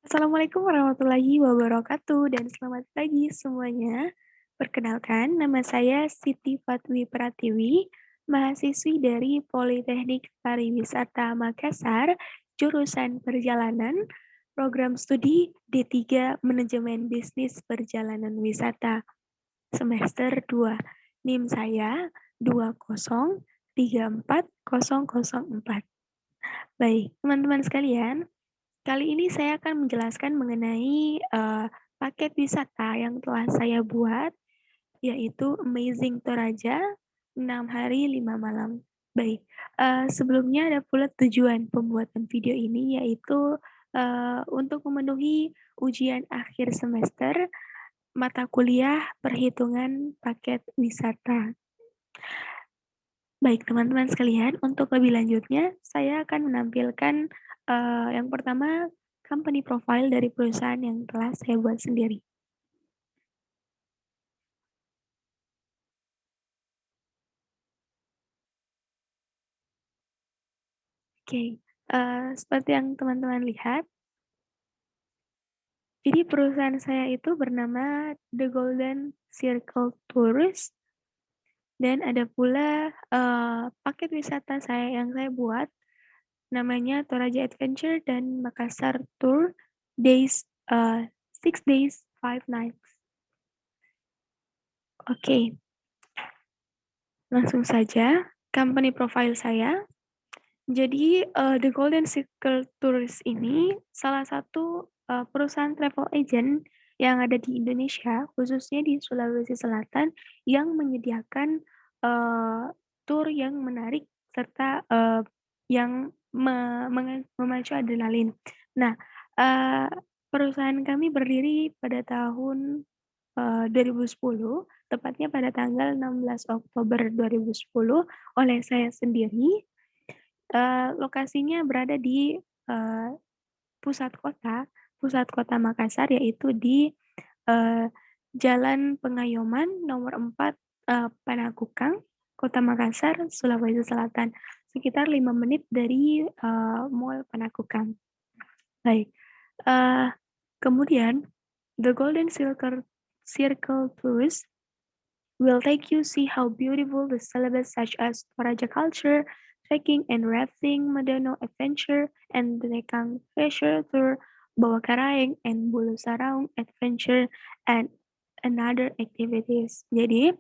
Assalamualaikum warahmatullahi wabarakatuh dan selamat pagi semuanya. Perkenalkan, nama saya Siti Fatwi Pratiwi, mahasiswi dari Politeknik Pariwisata Makassar, jurusan Perjalanan, program studi D3 Manajemen Bisnis Perjalanan Wisata, semester 2. NIM saya 2034004. Baik, teman-teman sekalian, kali ini saya akan menjelaskan mengenai paket wisata yang telah saya buat, yaitu Amazing Toraja 6 hari 5 malam. Baik, sebelumnya ada pula tujuan pembuatan video ini, yaitu untuk memenuhi ujian akhir semester mata kuliah perhitungan paket wisata. Baik, teman-teman sekalian, untuk lebih lanjutnya, saya akan menampilkan yang pertama, company profile dari perusahaan yang telah saya buat sendiri. Oke, seperti yang teman-teman lihat, jadi perusahaan saya itu bernama The Golden Circle Tours, dan ada pula paket wisata yang saya buat, namanya Toraja Adventure dan Makassar Tour, days, 6 days, 5 nights. Oke, langsung saja, company profile saya. Jadi, The Golden Circle Tours ini salah satu, perusahaan travel agent yang ada di Indonesia, khususnya di Sulawesi Selatan, yang menyediakan, tour yang menarik serta, yang memacu adrenalin. Nah, eee, perusahaan kami berdiri pada tahun 2010, tepatnya pada tanggal 16 Oktober 2010 oleh saya sendiri. Lokasinya berada di, eee, pusat kota Makassar, yaitu di, eee, Jalan Pengayoman nomor 4, Panakukang, Kota Makassar, Sulawesi Selatan, sekitar 5 menit dari, Mall Panakukang. Baik, eee, kemudian The Golden Circle Tours will take you see how beautiful the syllabus such as Toraja culture, trekking and rafting, Medano adventure, and the Nekang treasure tour, Bawah Karaeng, and Bulu Saraung adventure, and another activities. Jadi,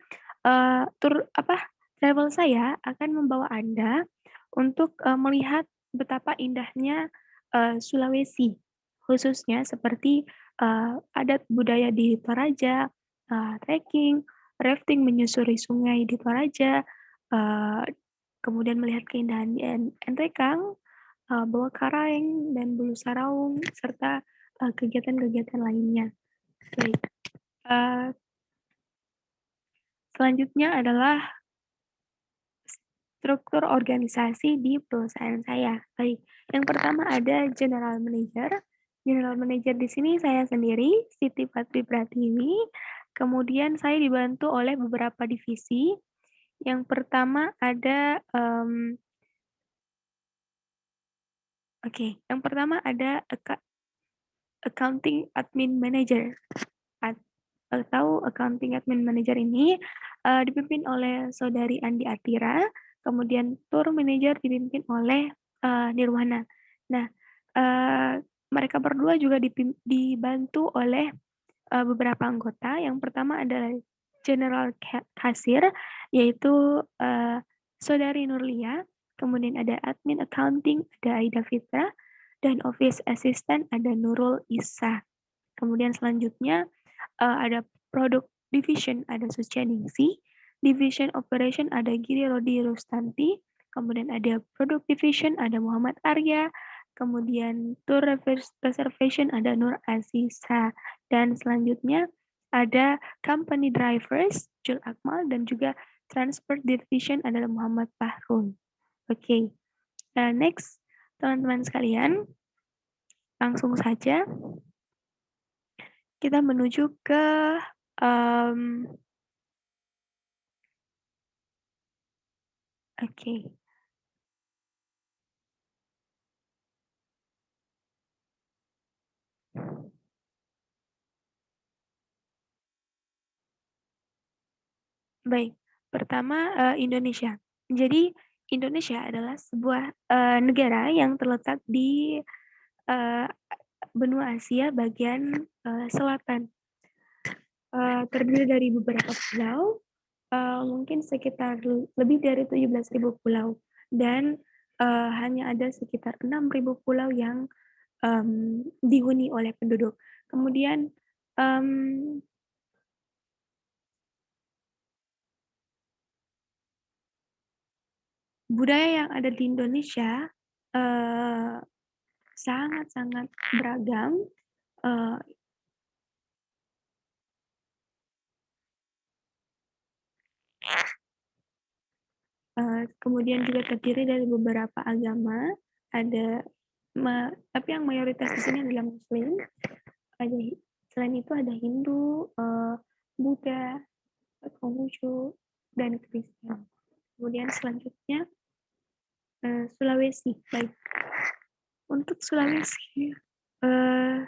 travel saya akan membawa Anda untuk melihat betapa indahnya Sulawesi, khususnya seperti adat budaya di Toraja, trekking, rafting menyusuri sungai di Toraja, eee, kemudian melihat keindahan di Entekang, Bawah Karaeng, dan Bulu Saraung, serta kegiatan-kegiatan lainnya. Baik, eee, selanjutnya adalah struktur organisasi di perusahaan saya. Baik, yang pertama ada general manager. General manager di sini saya sendiri, Siti Fatri Pratiwi. Kemudian saya dibantu oleh beberapa divisi. Yang pertama ada, yang pertama ada accounting admin manager atau accounting admin manager ini, dipimpin oleh saudari Andi Atira, kemudian tour manager dipimpin oleh, Nirwana. Nah, mereka berdua juga dibantu oleh, beberapa anggota. Yang pertama adalah general kasir, yaitu, saudari Nurlia, kemudian ada admin accounting, ada Aida Fitra, dan office assistant ada Nurul Isa. Kemudian selanjutnya, ada product division, ada Sucianingsih, division operation ada Giri Rodi Rustanti, kemudian ada product division ada Muhammad Arya, kemudian tour reservation ada Nur Aziza, dan selanjutnya ada company drivers, Jul Akmal, dan juga transport division adalah Muhammad Fahrul. Oke, next, teman-teman sekalian, langsung saja kita menuju ke oke. Baik, pertama, Indonesia. Jadi Indonesia adalah sebuah, negara yang terletak di, eee, benua Asia bagian, selatan, terdiri dari beberapa pulau, mungkin sekitar lebih dari 17.000 pulau dan, hanya ada sekitar 6.000 pulau yang, dihuni oleh penduduk. Kemudian, mmm, budaya yang ada di Indonesia, eee, sangat-sangat beragam, eee kemudian juga terdiri dari beberapa agama, ada tapi yang mayoritas di sini adalah Muslim, ada selain itu ada Hindu, Buddha, Konghucu, dan Kristen. Kemudian selanjutnya, Sulawesi. Baik, untuk Sulawesi,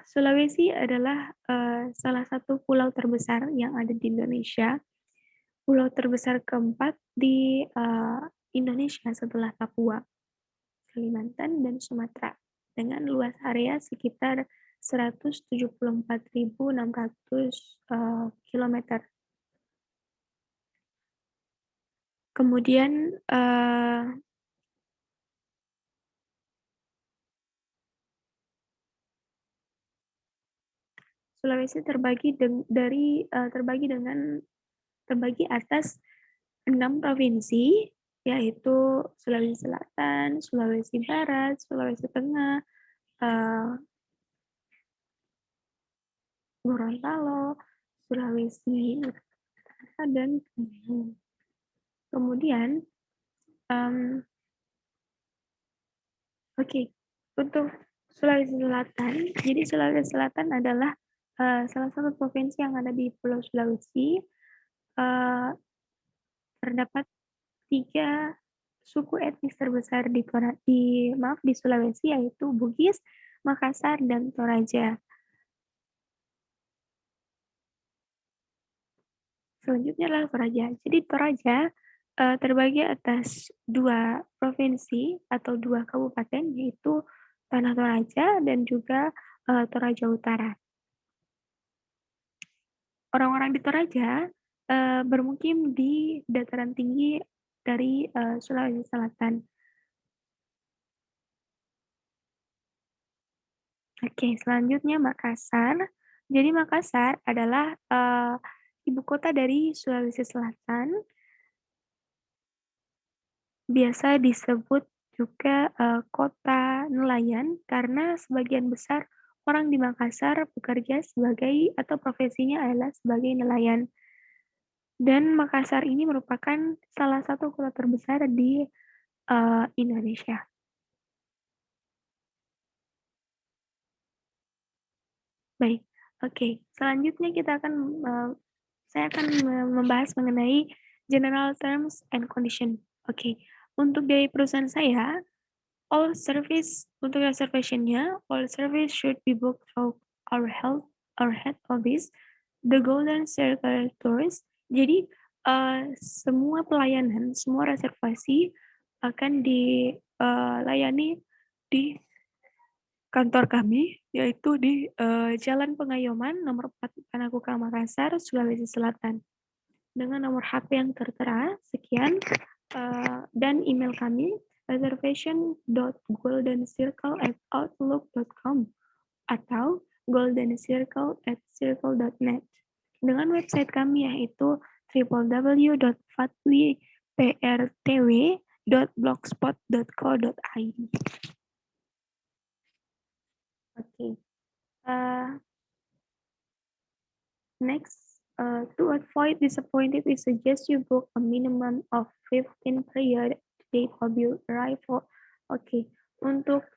Sulawesi adalah, salah satu pulau terbesar yang ada di Indonesia. Pulau terbesar keempat di, Indonesia setelah Papua, Kalimantan, dan Sumatera, dengan luas area sekitar 174.600, kilometer. Kemudian, Sulawesi terbagi atas 6 provinsi, yaitu Sulawesi Selatan, Sulawesi Barat, Sulawesi Tengah, eee, Gorontalo, Sulawesi Utara, dan kemudian, mmm, oke, untuk Sulawesi Selatan, jadi Sulawesi Selatan adalah, salah satu provinsi yang ada di Pulau Sulawesi, eee, terdapat 3 suku etnis terbesar di Sulawesi, yaitu Bugis, Makassar, dan Toraja. Selanjutnya adalah Toraja. Jadi Toraja, terbagi atas 2 provinsi atau 2 kabupaten, yaitu Tanah Toraja dan juga, Toraja Utara. Orang-orang di Toraja, bermukim di dataran tinggi dari, Sulawesi Selatan. Oke, selanjutnya Makassar. Jadi Makassar adalah, ibu kota dari Sulawesi Selatan, biasa disebut juga, kota nelayan karena sebagian besar orang di Makassar bekerja sebagai atau profesinya adalah sebagai nelayan. Dan Makassar ini merupakan salah satu kota terbesar di, Indonesia. Baik, oke. Selanjutnya saya akan membahas mengenai general terms and condition. Oke, untuk dari perusahaan saya, untuk reservation-nya, all service should be booked through our head office, the Golden Circle Tours. Jadi, semua pelayanan, semua reservasi akan dilayani di kantor kami, yaitu di, Jalan Pengayoman nomor 4 Panakukang, Makassar, Sulawesi Selatan. Dengan nomor HP yang tertera, sekian, dan email kami reservation.goldencircle@outlook.com atau goldencircle@circle.net. Dengan website kami yaitu www.fatwiprtw.blogspot.co.id. Oke, uh, next, to avoid disappointed, we suggest you book a minimum of 15 prior date of your arrival. Oke, untuk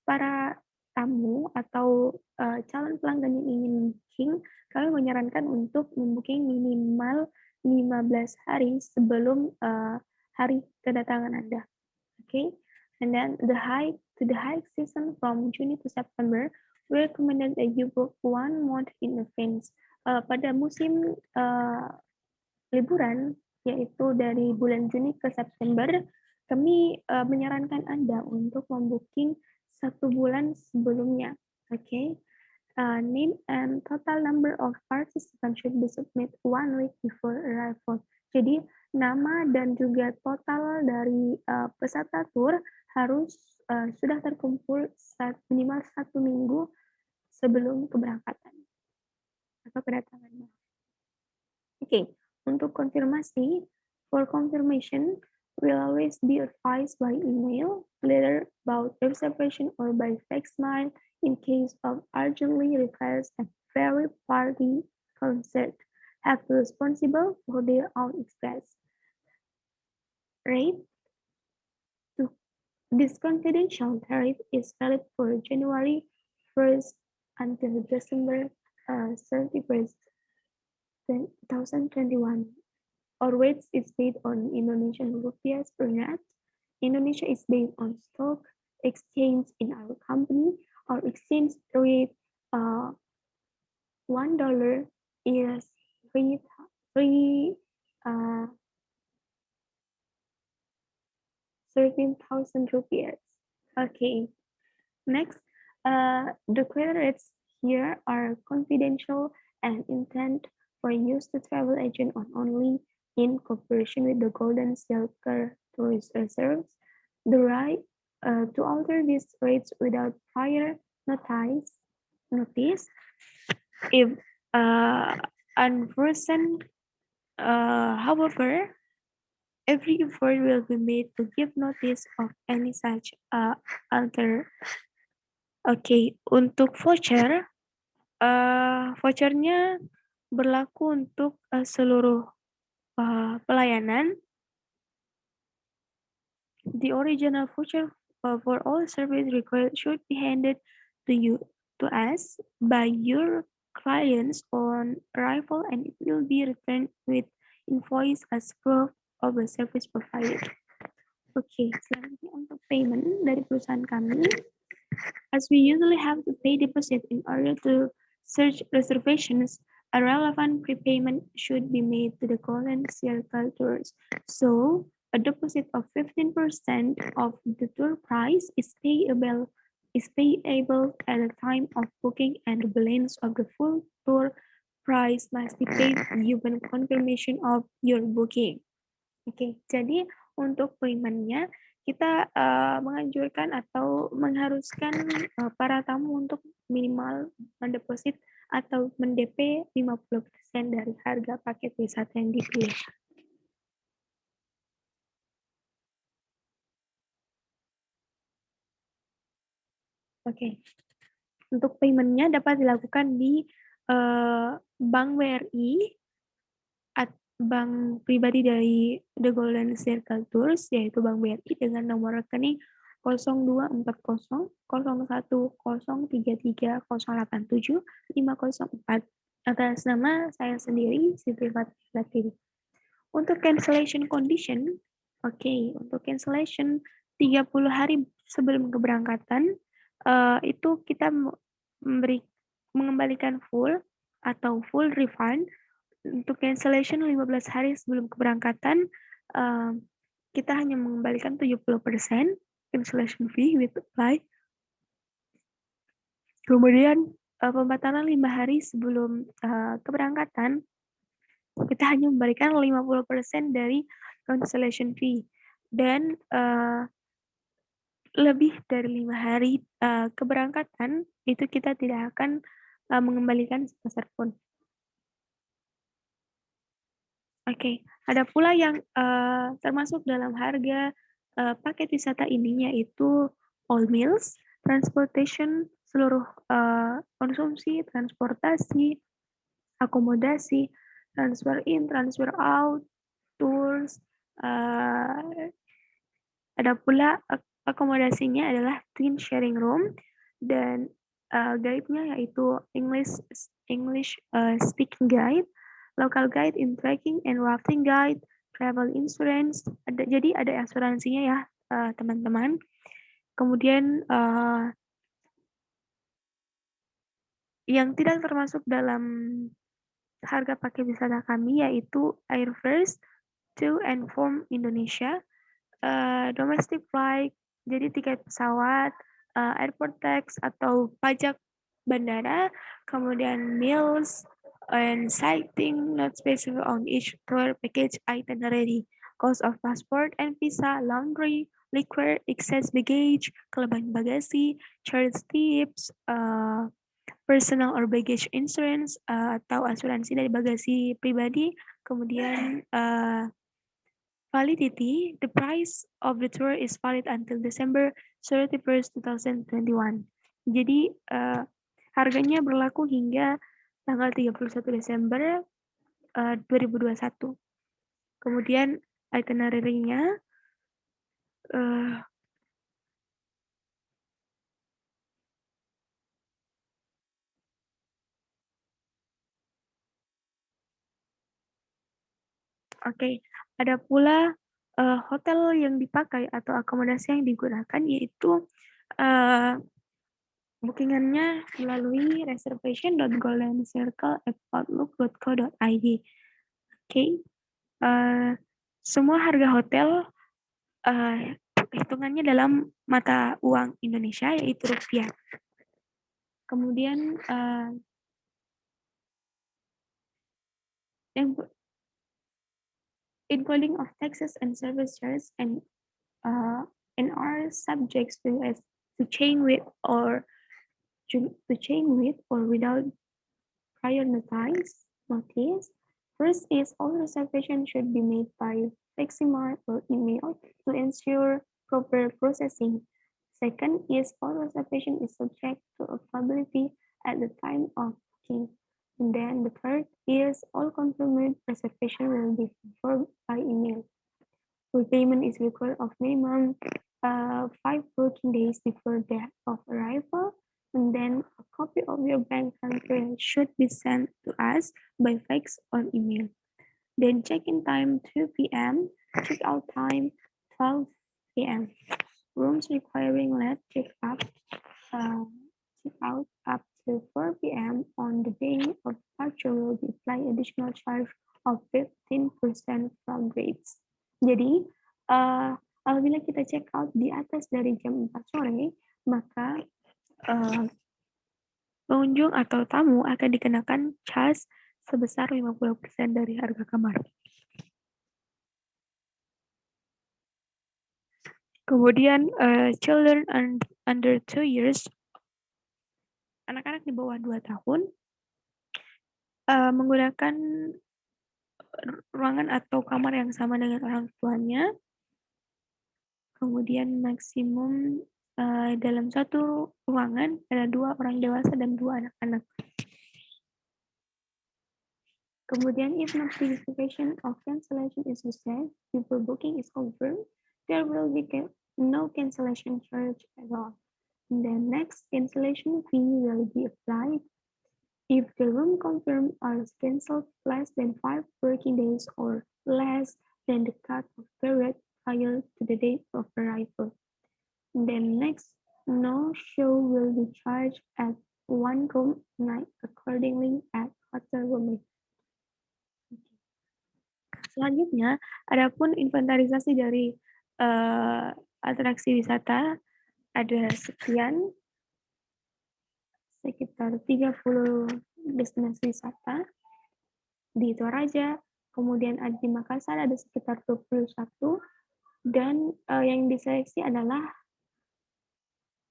para tamu atau, calon pelanggan yang ingin booking, kami menyarankan untuk membooking minimal 15 hari sebelum, hari kedatangan Anda. Okay, and then the high season from June to September, we recommended that you book 1 month in advance. Pada musim liburan, yaitu dari bulan Juni ke September, kami menyarankan Anda untuk membooking 1 bulan sebelumnya. Okay? Name and total number of participants should be submit 1 week before arrival. Jadi nama dan juga total dari peserta tur harus sudah terkumpul minimal 1 minggu sebelum keberangkatan atau kedatangan. Oke, untuk konfirmasi, for confirmation, will always be advised by email, letter about reservation, or by fax mail in case of urgently requires a very party concert. Have to responsible for their own expense. Rate. This confidential tariff is valid for January 1st until December 31st, 2021. Our rates is based on Indonesian rupiahs per net. Indonesia is based on stock exchange in our company. Our exchange rate $1 is three 13,000 rupiahs. Okay. Next, the credit rates here are confidential and intended for use to travel agent on only in cooperation with the Golden Circle Tourist Reserves. The right to alter these rates without prior notice if unforeseen. However, every effort will be made to give notice of any such alter. Oke, untuk voucher, vouchernya berlaku untuk seluruh pelayanan. The original voucher for all service required should be handed to us by your clients on arrival, and it will be returned with invoice as proof of the service provided. Oke, selanjutnya untuk payment dari perusahaan kami. As we usually have to pay deposit in order to search reservations, a relevant prepayment should be made to the Golden Circle Tours. So, a deposit of 15% of the tour price is payable at the time of booking, and the balance of the full tour price must be paid given confirmation of your booking. Oke, jadi untuk payment-nya kita menganjurkan atau mengharuskan para tamu untuk minimal mendeposit atau mendp 50% dari harga paket wisata yang dipilih. Oke, untuk payment-nya dapat dilakukan di Bank BRI, bank pribadi dari The Golden Circle Tours, yaitu Bank BRI dengan nomor rekening 0240 01033087 504 atas nama saya sendiri, Siti Fatih. Untuk cancellation condition, untuk cancellation 30 hari sebelum keberangkatan, itu kita mengembalikan full atau full refund. Untuk cancellation 15 hari sebelum keberangkatan, kita hanya mengembalikan 70% cancellation fee with apply. Kemudian pembatalan 5 hari sebelum keberangkatan, kita hanya memberikan 50% dari cancellation fee. Dan lebih dari 5 hari keberangkatan, itu kita tidak akan mengembalikan sebesar pun. Oke, ada pula yang termasuk dalam harga paket wisata ini, yaitu all meals, transportation, seluruh konsumsi, transportasi, akomodasi, transfer in, transfer out, tours. Ada pula akomodasinya adalah twin sharing room, dan guide-nya yaitu English speaking guide, local guide in trekking and rafting guide, travel insurance. Jadi ada asuransinya ya teman-teman. Kemudian yang tidak termasuk dalam harga paket wisata kami yaitu air first to and from Indonesia, domestic flight, jadi tiket pesawat, airport tax atau pajak bandara, kemudian meals, and sighting not specified on each tour package itinerary, cost of passport and visa, laundry, liquor, excess baggage, kelebihan bagasi, charge tips, personal or baggage insurance, atau asuransi dari bagasi pribadi, kemudian validity, the price of the tour is valid until December 31st, 2021. Jadi harganya berlaku hingga tanggal 31 Desember 2021. Kemudian itinerary-nya Oke, ada pula hotel yang dipakai atau akomodasi yang digunakan yaitu bookingannya melalui reservation.goldencircle@outlook.co.id. Oke, semua harga hotel hitungannya dalam mata uang Indonesia yaitu rupiah. Kemudian including of taxes and service charges and are subjects to change with or without prior notice. First is all reservations should be made by faximile or email to ensure proper processing. Second is all reservation is subject to availability at the time of booking. And then the third is all confirmed reservation will be confirmed by email. Repayment is required of minimum 5 working days before the of arrival, and then a copy of your bank transfer should be sent to us by fax or email. Then check-in time 2 p.m., check-out time 12 p.m. Rooms requiring late check-out up to 4 p.m. on the day of departure will be applied additional charge of 15% from rates. Jadi, apabila kita check out di atas dari jam 4 sore, maka pengunjung atau tamu akan dikenakan charge sebesar 50% dari harga kamar. Kemudian, children under 2 years, anak-anak di bawah 2 tahun, menggunakan ruangan atau kamar yang sama dengan orang tuanya. Kemudian maksimum dalam satu ruangan ada 2 orang dewasa dan 2 anak-anak. Kemudian if notification of cancellation is received before booking is confirmed, there will be no cancellation charge at all. And then next, cancellation fee will be applied if the room confirmed or cancelled less than 5 working days or less than the cut-off period prior to the date of arrival. And then next, no show will be charged at 1 room night accordingly at hotel room. Selanjutnya, adapun inventarisasi dari atraksi wisata ada sekitar 30 destinasi wisata di Toraja, kemudian di Makassar ada sekitar 21, dan yang diseleksi adalah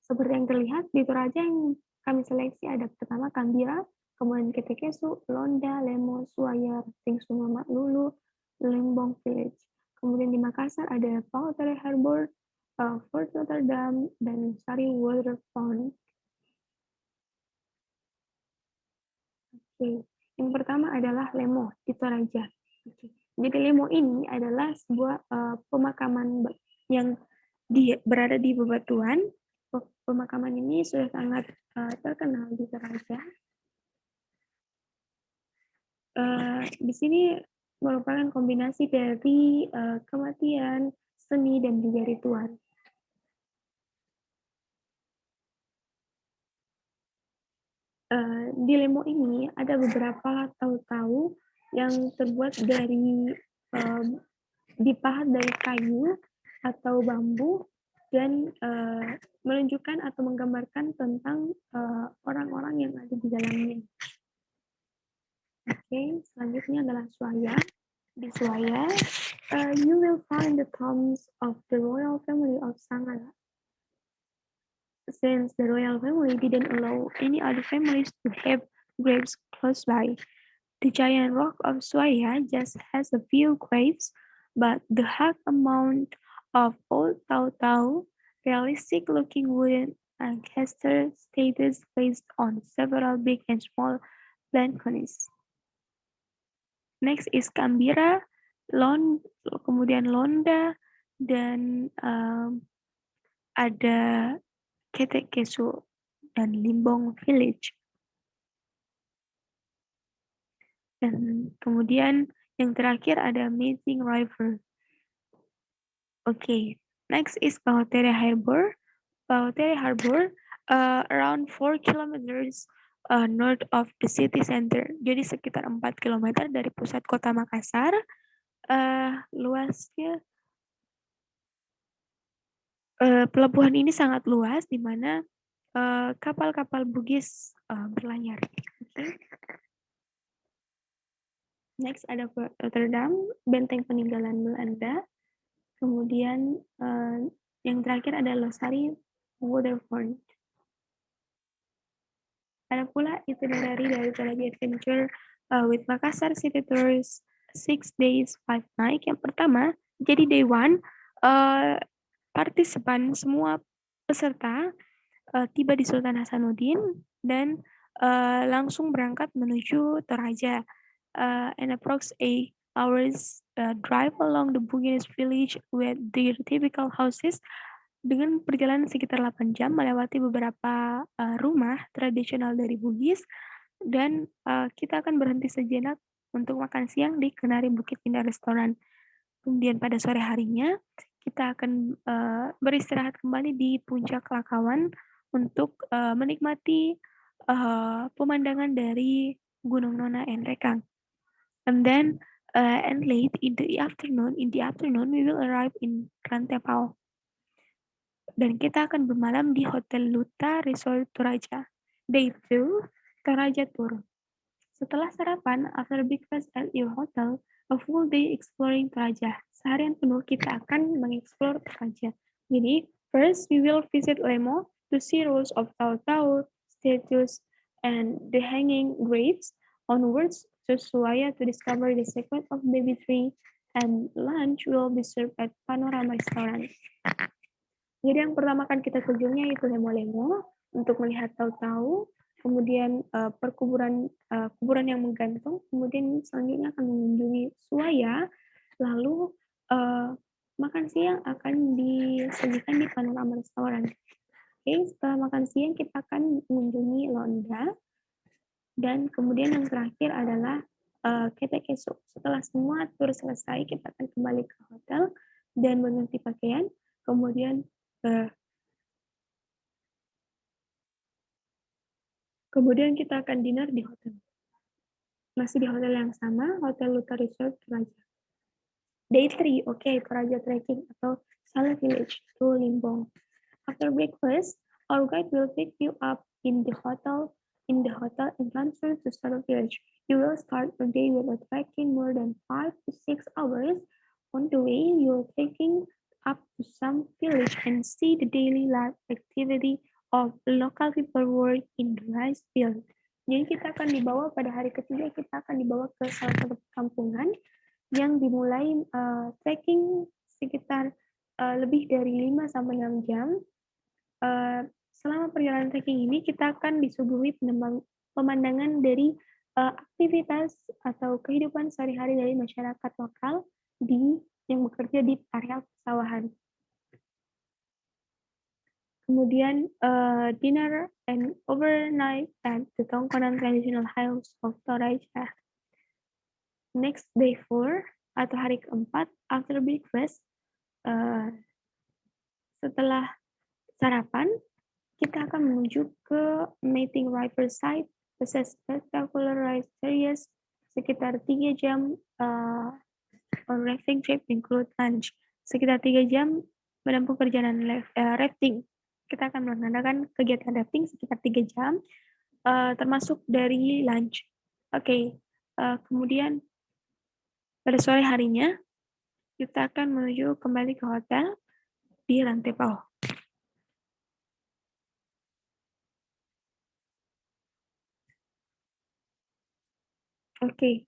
seperti yang terlihat di Toraja yang kami seleksi ada pertama Kambira, kemudian Ketekesu, Londa, Lemo, Suaya, Tingsunga, Maklulu, Lembong Village. Kemudian di Makassar ada Pautare Harbor, Fort Rotterdam, dan Sari Waterfront. Oke, yang pertama adalah Lemo di Toraja. Oke. Jadi Lemo ini adalah sebuah pemakaman yang berada di bebatuan. Pemakaman ini sudah sangat terkenal di Toraja. Di sini merupakan kombinasi dari kematian, seni, dan juga ritual. Di Lemo ini ada beberapa tahu-tahu yang terbuat dari dipahat dari kayu atau bambu dan menunjukkan atau menggambarkan tentang orang-orang yang ada di dalamnya. Oke, selanjutnya adalah Swaya. Di Swaya, you will find the tombs of the royal family of Sangala. Since the royal family didn't allow any other families to have graves close by, the giant rock of Swaya just has a few graves, but the huge amount of old Tau, realistic-looking wooden ancestor statues placed on several big and small balconies. Next is Kambira, kemudian Londa, dan ada Ketekesu dan Limbong Village. Dan kemudian yang terakhir ada Amazing River. Okay, next is Bahotere Harbor. Bahotere Harbor, around 4 kilometers north of the city center. Jadi sekitar 4 kilometer dari pusat kota Makassar. Luasnya, pelabuhan ini sangat luas, di mana kapal-kapal Bugis berlayar. Okay. Next ada Rotterdam, benteng peninggalan Belanda. Kemudian yang terakhir ada Losari Waterfront. Ada pula itinerary dari Telaga Adventure with Makassar City Tours 6 days 5 nights. Yang pertama, jadi day 1, partisipan semua peserta tiba di Sultan Hasanuddin dan langsung berangkat menuju Toraja. And approx 8 hours drive along the Bugis village with their typical houses. Dengan perjalanan sekitar 8 jam melewati beberapa rumah tradisional dari Bugis, dan kita akan berhenti sejenak untuk makan siang di Kenari Bukit Indah Restoran. Kemudian pada sore harinya kita akan beristirahat kembali di Puncak Lakawan untuk menikmati pemandangan dari Gunung Nona and Rekang. And then and late in the afternoon we will arrive in Rantepao. Dan kita akan bermalam di Hotel Luta Resort Toraja. Day 2, Toraja Tour. Setelah sarapan, after breakfast at your hotel, a full day exploring Toraja. Seharian penuh kita akan mengeksplor Toraja. Jadi, first we will visit Lemo to see rows of Tau, statues, and the hanging graves. Onwards to Suaya to discover the secret of baby tree, and lunch will be served at Panorama Restaurant. Jadi yang pertama akan kita kunjungi yaitu Lemo-Lemo untuk melihat Tau, kemudian perkuburan kuburan yang menggantung, kemudian selanjutnya akan mengunjungi Suaya, lalu makan siang akan disajikan di Panorama Restaurant. Oke, setelah makan siang kita akan mengunjungi Londa, dan kemudian yang terakhir adalah Ketekesu. Setelah semua tur selesai, kita akan kembali ke hotel dan mengganti pakaian, kemudian kita akan dinner di hotel. Masih di hotel yang sama, Hotel Luta Resort Toraja. Day 3, Toraja trekking atau Sala Village to Limbong. After breakfast, our guide will pick you up in the hotel and transfer to Sala Village. You will start your day with a trekking more than 5 to 6 hours. On the way, you're taking up to some village and see the daily life activity of local people work in the rice field. Jadi kita akan dibawa pada hari ketiga, kita akan dibawa ke salah satu perkampungan yang dimulai trekking sekitar lebih dari 5 sampai 6 jam. Selama perjalanan trekking ini kita akan disuguhi pemandangan dari aktivitas atau kehidupan sehari-hari dari masyarakat lokal yang bekerja di area persawahan. Kemudian dinner and overnight at the Tongkonan Traditional House of Toraja. Next, day 4 atau hari keempat, after breakfast, setelah sarapan, kita akan menuju ke Meeting Riverside, Spectacular Rice Series, sekitar 3 jam on rafting trip include lunch. Sekitar 3 jam menempuh perjalanan rafting. Kita akan melaksanakan kegiatan rafting sekitar 3 jam, termasuk dari lunch. Oke, kemudian pada sore harinya, kita akan menuju kembali ke hotel di lantai bawah. Oke,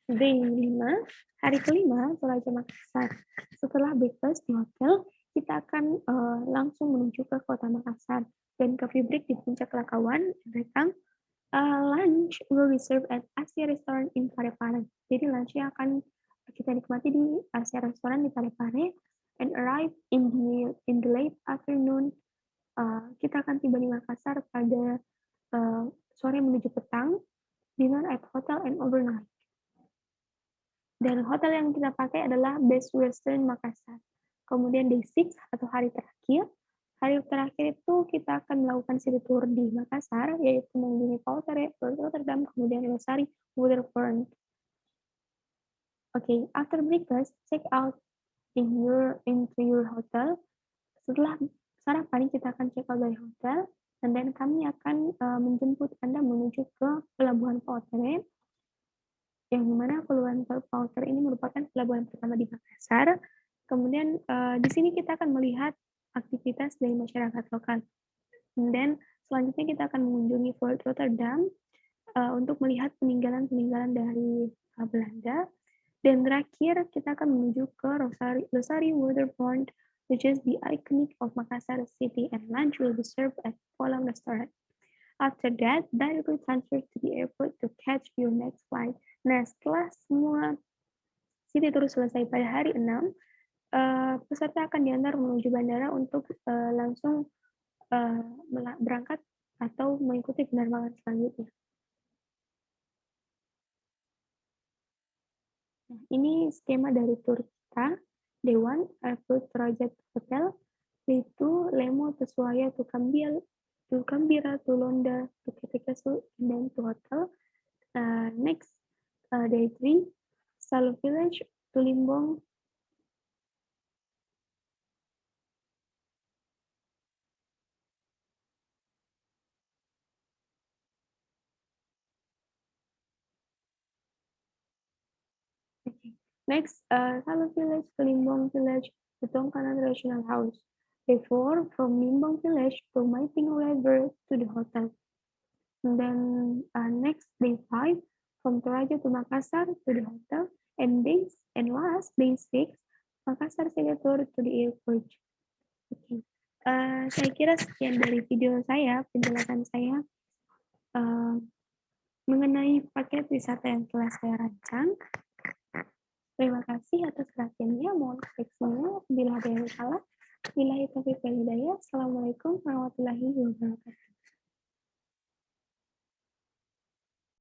day 5, hari kelima, Toraja Makassar. Setelah breakfast di hotel, kita akan langsung menuju ke kota Makassar dan coffee break di puncak Lakawan, Rekang. Lunch will be served at Asia Restaurant in Parepare. Jadi lunchnya akan kita nikmati di Asia Restaurant di Parepare and arrive in the late afternoon. Kita akan tiba di Makassar pada sore menuju petang, dinner at hotel and overnight. Dan hotel yang kita pakai adalah Best Western Makassar. Kemudian day 6 atau hari terakhir. Hari terakhir itu kita akan melakukan city tour di Makassar, yaitu mengunjungi Port Rotterdam, kemudian Losari, Waterfront. Okay, after breakfast, check out into your hotel. Setelah sarapan, kita akan check out dari hotel, dan then kami akan menjemput Anda menuju ke Pelabuhan Pautere, yang dimana Pelabuhan Pautere ini merupakan pelabuhan pertama di Makassar. Kemudian di sini kita akan melihat aktivitas dari masyarakat lokal. Dan selanjutnya kita akan mengunjungi Fort Rotterdam untuk melihat peninggalan-peninggalan dari Belanda. Dan terakhir kita akan menuju ke Losari Waterfront, which is the iconic of Makassar city, and lunch will be served at Polam Restaurant. After that, directly transfer to the airport to catch your next flight. Nah, setelah semua city tour selesai pada hari 6, peserta akan diantar menuju bandara untuk langsung berangkat atau mengikuti penerbangan selanjutnya. Nah, ini skema dari tur kita. Day 1, Airport Toraja Hotel, Day 2, Lemo to Suaya to Kambira to Londa to Ketekesu, and then to hotel. Next, Day 3, Salo Village to Limbong. Okay. Next, Salo Village to Limbong Village to Tongkanan National House. Day 4, from Limbong Village to Maiting River to the hotel. And then next, day 5, from Toraja to Makassar to the hotel. And last, day 6, Makassar City Tour to the airport. Okay. Saya kira sekian dari video saya, penjelasan saya mengenai paket wisata yang telah saya rancang. Terima kasih atas perhatiannya. Mohon koreksinya bila ada yang salah. Billahi taufiq wal hidayah. Assalamualaikum warahmatullahi wabarakatuh.